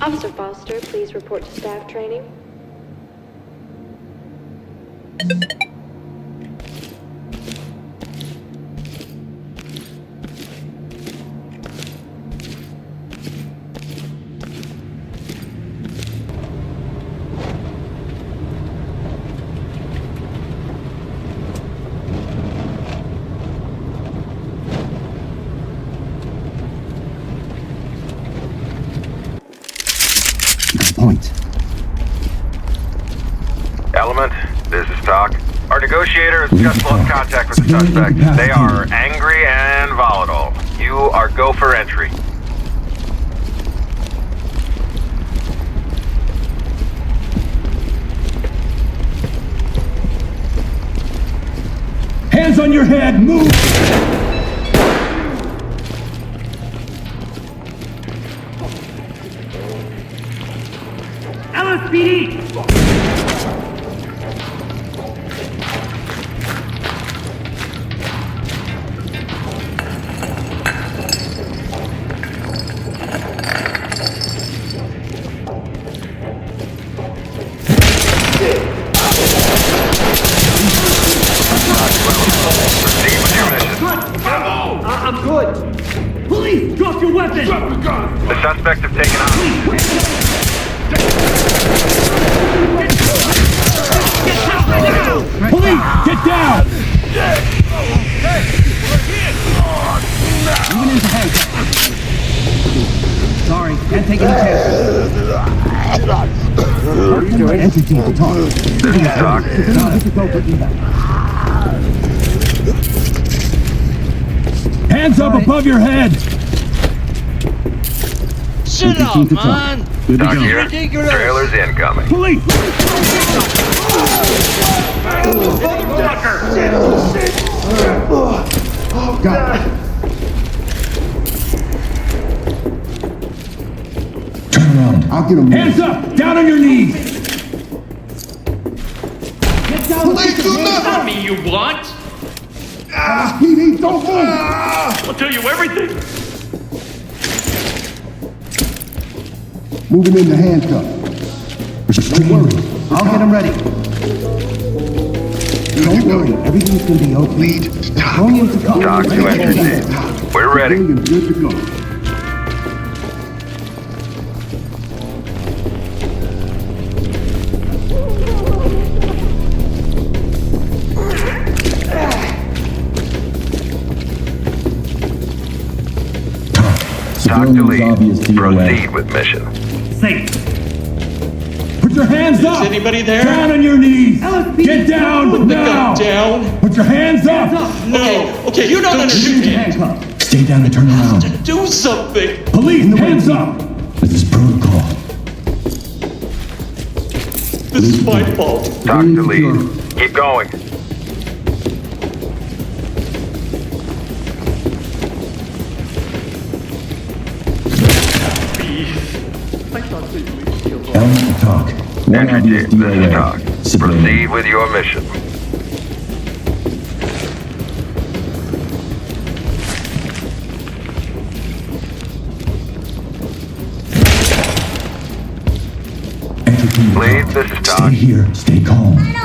Officer Foster, please report to staff training. Point. Element, this is Talk. Our negotiator has just lost contact with the suspect. They are angry and volatile. You are go for entry. Hands on your head, move! LSPD! Proceed with your mission. I'm good. Police, drop your weapon! Drop the gun! The suspects have taken off. Police, get down! Moving into handcuffs. Sorry, can't take any chances. Entry team to talk. This is Talk. Hands up above your head! Shut up, man! Good to Talk go. here. Ridiculous. Trailers incoming. Police! Got it. Turn around. I'll get him. Hands up! Down on your knees! Get down! Police, do nothing! Tell me you want! PD, don't move! I'll tell you everything! Moving into handcuffs. Don't worry. I'll get him ready. Don't worry. Everything's gonna be okay. Lead, stop. Going into Talk to entry team. We're ready. Good to go. Talk to lead. Proceed with mission. Safe. Put your hands up! anybody there? Down on your knees! LSPD, Get down Put the now! gun down! Put your hands up! No! Okay, you don't understand! Handcuffs. Stay down and turn around. Do something! Police, hands up! This is protocol. This is my fault. Talk to lead. Keep going. Element to talk. One Entry obvious team. This is Talk. DOA. Civilian. Proceed with your mission. Entry team. Lead, this is Talk. Stay here. Stay calm.